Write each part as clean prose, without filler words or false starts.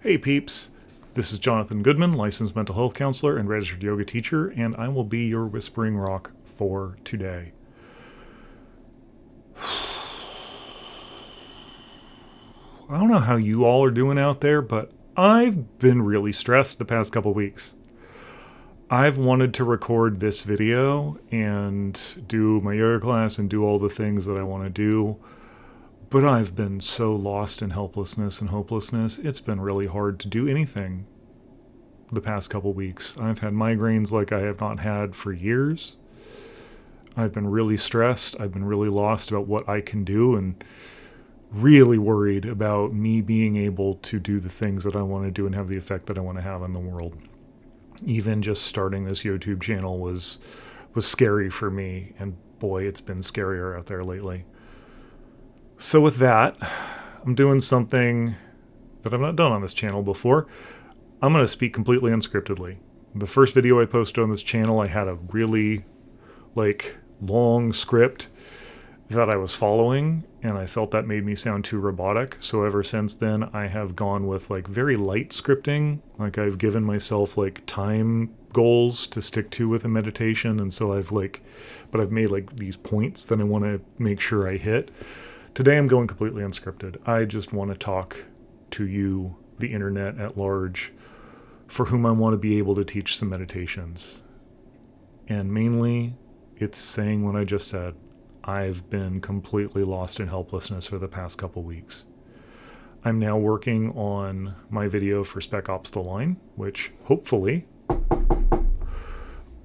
Hey peeps, this is Jonathan Goodman, licensed mental health counselor and registered yoga teacher, and I will be your whispering rock for today. I don't know how you all are doing out there, but I've been really stressed the past couple weeks. I've wanted to record this video and do my yoga class and do all the things that I want to do, but I've been so lost in helplessness and hopelessness, it's been really hard to do anything the past couple weeks. I've had migraines like I have not had for years. I've been really stressed. I've been really lost about what I can do and really worried about me being able to do the things that I want to do and have the effect that I want to have in the world. Even just starting this YouTube channel was scary for me, and boy, it's been scarier out there lately. So with that, I'm doing something that I've not done on this channel before. I'm going to speak completely unscriptedly. The first video I posted on this channel, I had a really long script that I was following, and I felt that made me sound too robotic. So ever since then, I have gone with very light scripting. I've given myself time goals to stick to with a meditation, and so I've made these points that I want to make sure I hit. Today I'm going completely unscripted. I just want to talk to you, the internet at large, for whom I want to be able to teach some meditations. And mainly, it's saying what I just said. I've been completely lost in helplessness for the past couple weeks. I'm now working on my video for Spec Ops The Line, which hopefully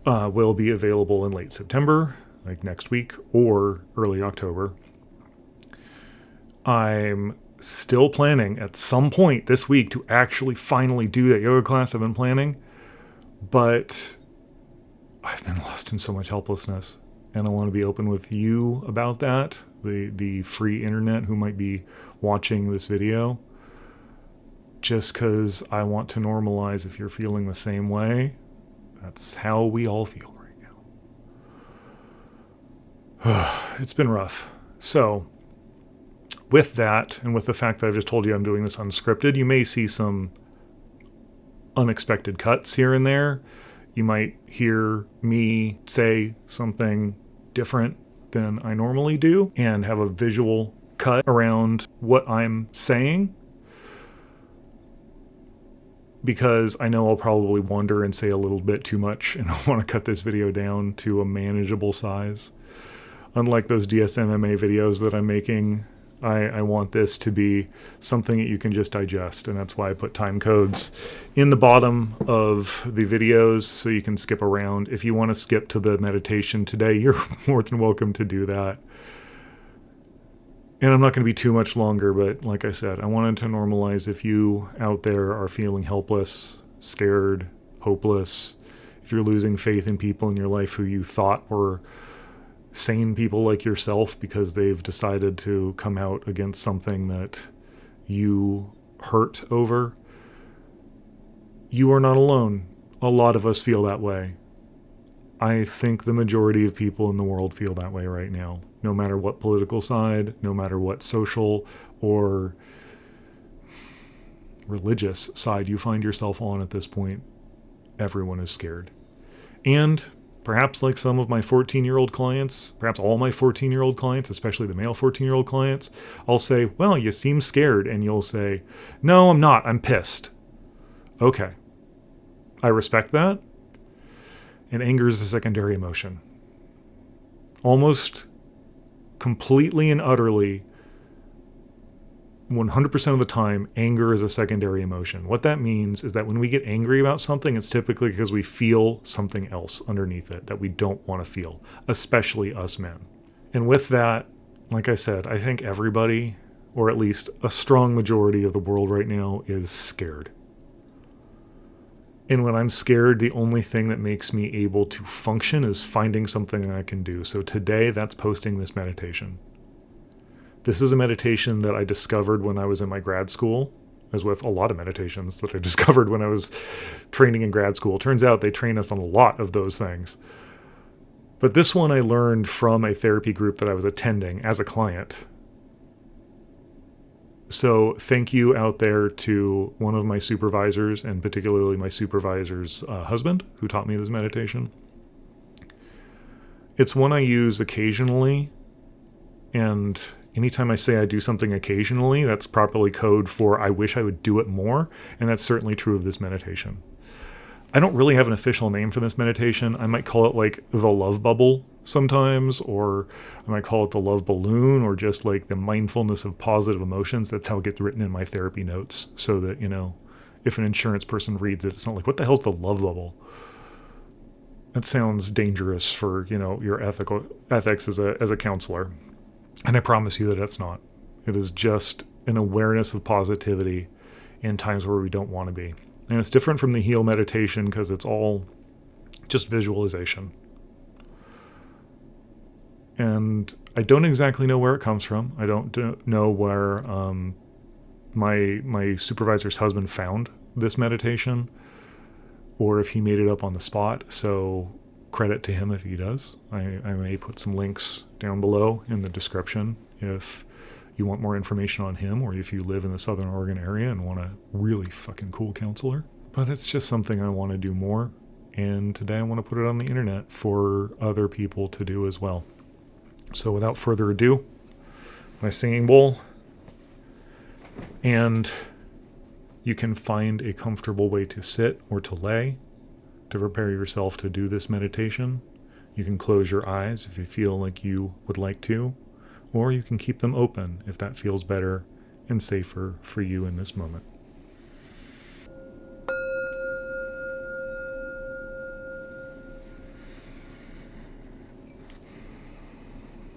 will be available in late September, next week, or early October. I'm still planning at some point this week to actually finally do that yoga class I've been planning, but I've been lost in so much helplessness, and I want to be open with you about that, the free internet who might be watching this video, just because I want to normalize if you're feeling the same way. That's how we all feel right now. It's been rough. So with that, and with the fact that I've just told you I'm doing this unscripted, you may see some unexpected cuts here and there. You might hear me say something different than I normally do and have a visual cut around what I'm saying, because I know I'll probably wander and say a little bit too much, and I want to cut this video down to a manageable size. Unlike those DSMMA videos that I'm making, I want this to be something that you can just digest, and that's why I put time codes in the bottom of the videos so you can skip around. If you want to skip to the meditation today, you're more than welcome to do that. And I'm not going to be too much longer, but like I said, I wanted to normalize if you out there are feeling helpless, scared, hopeless, if you're losing faith in people in your life who you thought were sane people like yourself because they've decided to come out against something that you hurt over. You are not alone. A lot of us feel that way. I think the majority of people in the world feel that way right now. No matter what political side, no matter what social or religious side you find yourself on at this point, everyone is scared. And perhaps like some of my 14-year-old clients, perhaps all my 14-year-old clients, especially the male 14-year-old clients, I'll say, well, you seem scared. And you'll say, no, I'm not. I'm pissed. Okay. I respect that. And anger is a secondary emotion. Almost completely and utterly, 100% of the time, anger is a secondary emotion. What that means is that when we get angry about something, it's typically because we feel something else underneath it that we don't want to feel, especially us men. And with that, like I said, I think everybody, or at least a strong majority of the world right now, is scared. And when I'm scared, the only thing that makes me able to function is finding something that I can do. So today, that's posting this meditation. This is a meditation that I discovered when I was in my grad school, as with a lot of meditations that I discovered when I was training in grad school. Turns out they train us on a lot of those things. But this one I learned from a therapy group that I was attending as a client. So thank you out there to one of my supervisors, and particularly my supervisor's husband, who taught me this meditation. It's one I use occasionally, and anytime I say I do something occasionally, that's properly code for I wish I would do it more, and that's certainly true of this meditation. I don't really have an official name for this meditation. I might call it like the love bubble sometimes, or I might call it the love balloon, or just like the mindfulness of positive emotions. That's how it gets written in my therapy notes, so that, if an insurance person reads it, it's not like, what the hell's the love bubble? That sounds dangerous for, your ethics as a counselor. And I promise you that it's not. It is just an awareness of positivity in times where we don't want to be. And it's different from the heal meditation because it's all just visualization. And I don't exactly know where it comes from. I don't know where my supervisor's husband found this meditation, or if he made it up on the spot. So credit to him if he does. I may put some links down below in the description if you want more information on him, or if you live in the Southern Oregon area and want a really fucking cool counselor. But it's just something I want to do more, and today I want to put it on the internet for other people to do as well. So without further ado, my singing bowl, and you can find a comfortable way to sit or to lay to prepare yourself to do this meditation. You can close your eyes if you feel like you would like to, or you can keep them open if that feels better and safer for you in this moment.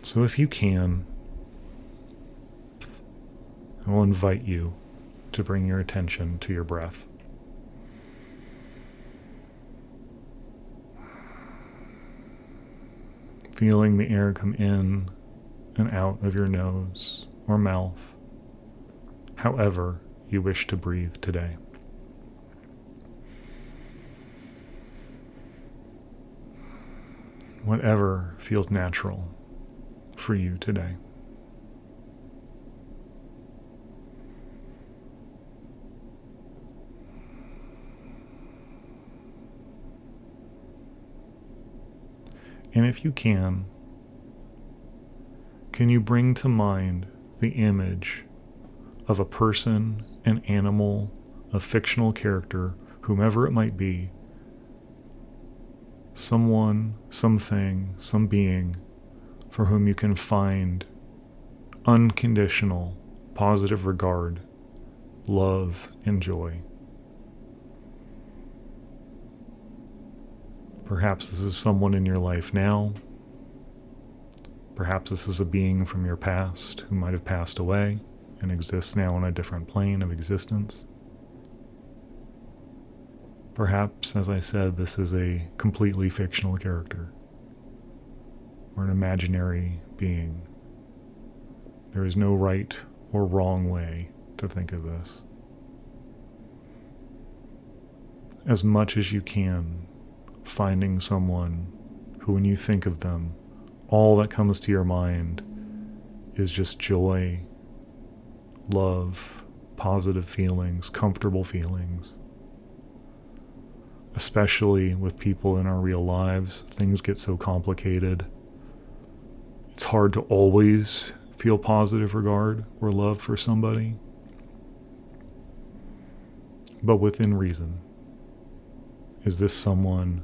So if you can, I will invite you to bring your attention to your breath. Feeling the air come in and out of your nose or mouth, however you wish to breathe today. Whatever feels natural for you today. And if you can you bring to mind the image of a person, an animal, a fictional character, whomever it might be, someone, something, some being for whom you can find unconditional, positive regard, love, and joy. Perhaps this is someone in your life now. Perhaps this is a being from your past who might have passed away and exists now on a different plane of existence. Perhaps, as I said, this is a completely fictional character or an imaginary being. There is no right or wrong way to think of this. As much as you can, finding someone who, when you think of them, all that comes to your mind is just joy, love, positive feelings, comfortable feelings. Especially with people in our real lives, things get so complicated. It's hard to always feel positive regard or love for somebody, but within reason. Is this someone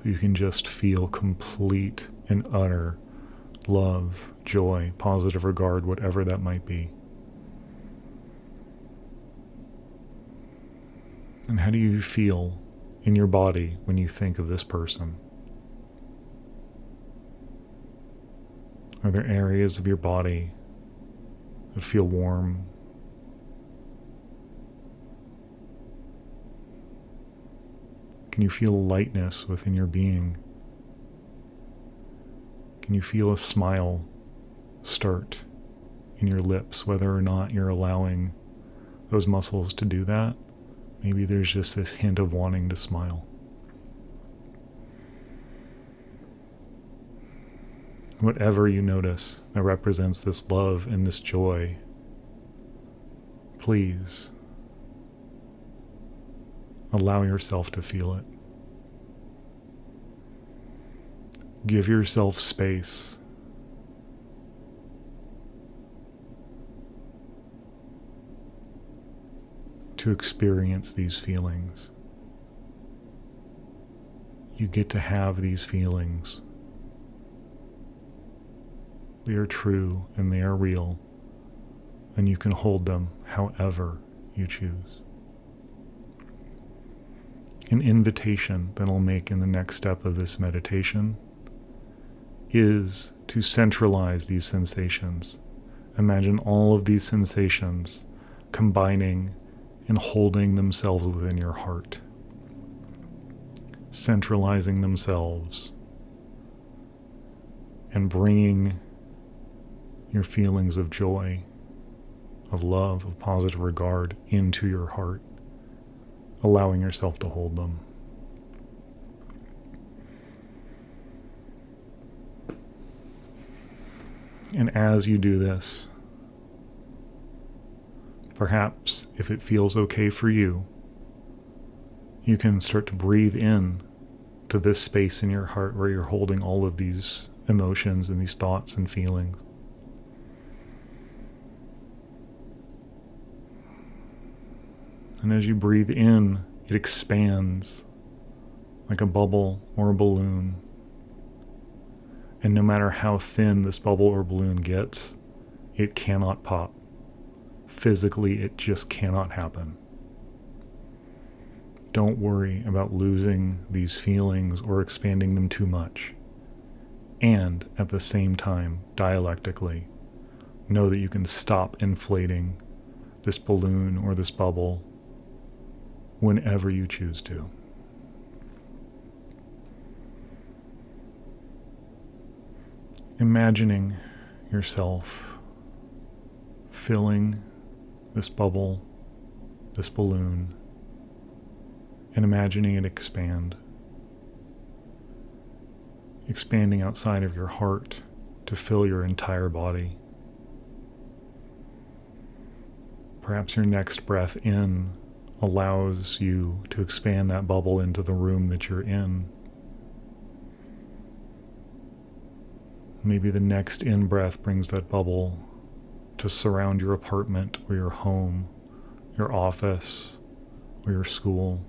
who you can just feel complete and utter love, joy, positive regard, whatever that might be? And how do you feel in your body when you think of this person? Are there areas of your body that feel warm? Can you feel lightness within your being? Can you feel a smile start in your lips, whether or not you're allowing those muscles to do that? Maybe there's just this hint of wanting to smile. Whatever you notice that represents this love and this joy, please allow yourself to feel it. Give yourself space to experience these feelings. You get to have these feelings. They are true and they are real, and you can hold them however you choose. An invitation that I'll make in the next step of this meditation is to centralize these sensations. Imagine all of these sensations combining and holding themselves within your heart, centralizing themselves and bringing your feelings of joy, of love, of positive regard into your heart, allowing yourself to hold them. And as you do this, perhaps if it feels okay for you, you can start to breathe in to this space in your heart where you're holding all of these emotions and these thoughts and feelings. And as you breathe in, it expands like a bubble or a balloon. And no matter how thin this bubble or balloon gets, it cannot pop. Physically, it just cannot happen. Don't worry about losing these feelings or expanding them too much. And at the same time, dialectically, know that you can stop inflating this balloon or this bubble whenever you choose to. Imagining yourself filling this bubble, this balloon, and imagining it expand. Expanding outside of your heart to fill your entire body. Perhaps your next breath in allows you to expand that bubble into the room that you're in. Maybe the next in-breath brings that bubble to surround your apartment or your home, your office, or your school.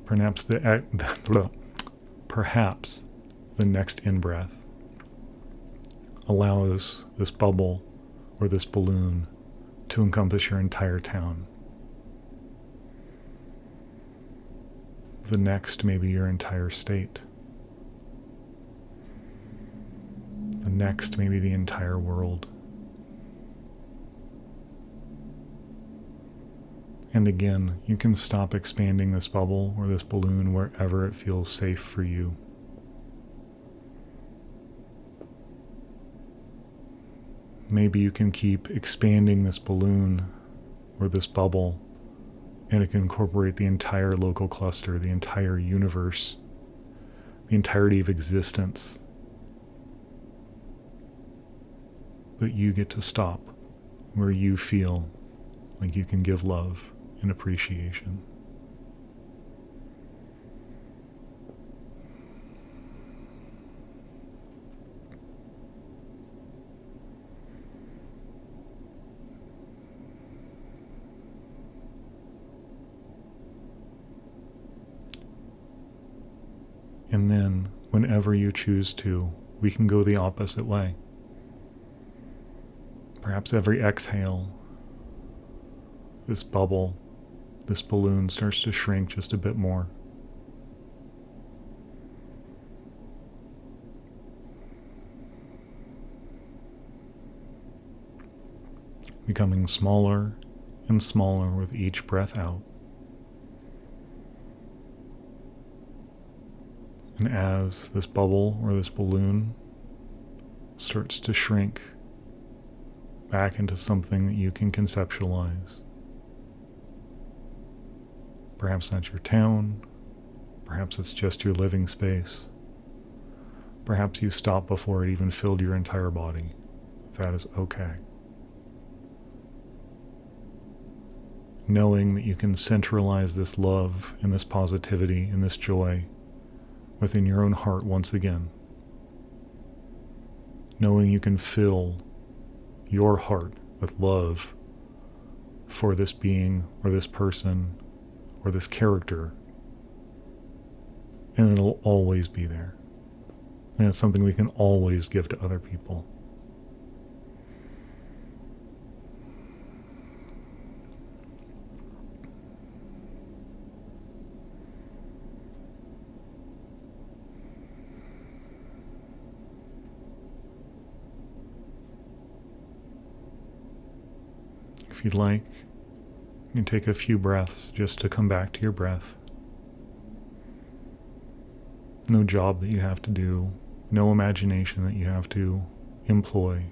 Perhaps the next in-breath allows this bubble or this balloon to encompass your entire town. The next, maybe your entire state. The next, maybe the entire world. And again, you can stop expanding this bubble or this balloon wherever it feels safe for you. Maybe you can keep expanding this balloon or this bubble, and it can incorporate the entire local cluster, the entire universe, the entirety of existence. But you get to stop where you feel like you can give love and appreciation. And then, whenever you choose to, we can go the opposite way. Perhaps every exhale, this bubble, this balloon starts to shrink just a bit more. Becoming smaller and smaller with each breath out. And as this bubble or this balloon starts to shrink back into something that you can conceptualize. Perhaps that's your town. Perhaps it's just your living space. Perhaps you stop before it even filled your entire body. That is okay. knowing that you can centralize this love and this positivity and this joy within your own heart once again. Knowing you can fill your heart with love for this being or this person or this character, and it'll always be there. And it's something we can always give to other people. If you'd like, you can take a few breaths just to come back to your breath. No job that you have to do, no imagination that you have to employ,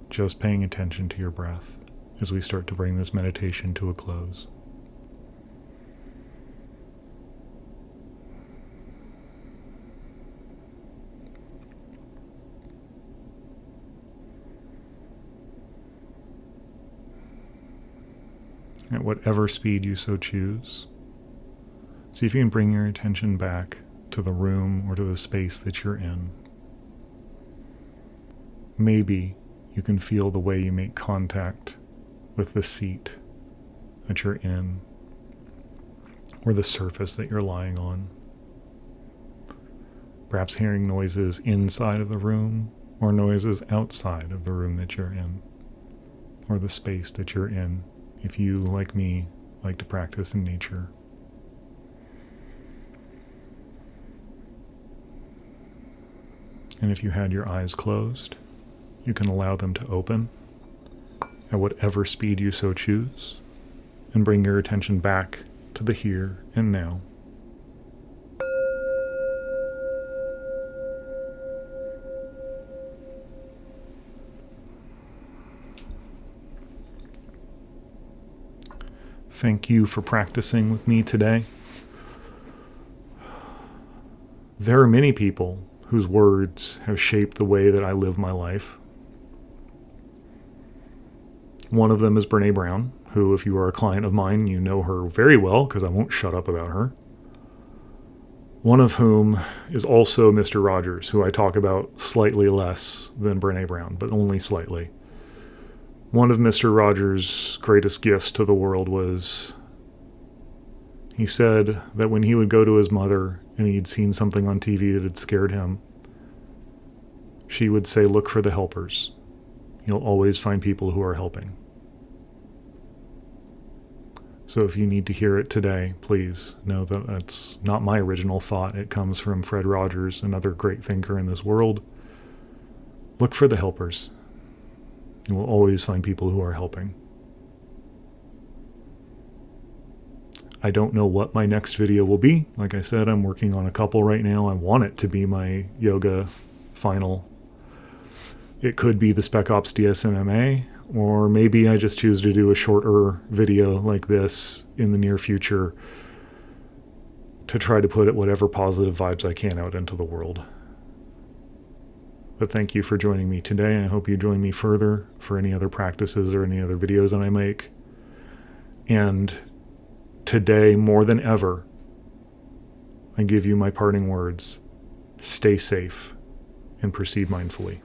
just paying attention to your breath as we start to bring this meditation to a close. At whatever speed you so choose, see if you can bring your attention back to the room or to the space that you're in. Maybe you can feel the way you make contact with the seat that you're in or the surface that you're lying on. Perhaps hearing noises inside of the room or noises outside of the room that you're in, or the space that you're in, if you, like me, like to practice in nature. And if you had your eyes closed, you can allow them to open at whatever speed you so choose, and bring your attention back to the here and now. Thank you for practicing with me today. There are many people whose words have shaped the way that I live my life. One of them is Brené Brown, who, if you are a client of mine, you know her very well because I won't shut up about her. One of whom is also Mr. Rogers, who I talk about slightly less than Brené Brown, but only slightly. One of Mr. Rogers' greatest gifts to the world was, he said that when he would go to his mother and he'd seen something on TV that had scared him, she would say, "Look for the helpers. You'll always find people who are helping." So if you need to hear it today, please know that that's not my original thought. It comes from Fred Rogers, another great thinker in this world. Look for the helpers. You will always find people who are helping. I don't know what my next video will be. Like I said, I'm working on a couple right now. I want it to be my yoga final. It could be the Spec Ops DSMMA, or maybe I just choose to do a shorter video like this in the near future to try to put whatever positive vibes I can out into the world. But thank you for joining me today. I hope you join me further for any other practices or any other videos that I make. And today, more than ever, I give you my parting words. Stay safe and proceed mindfully.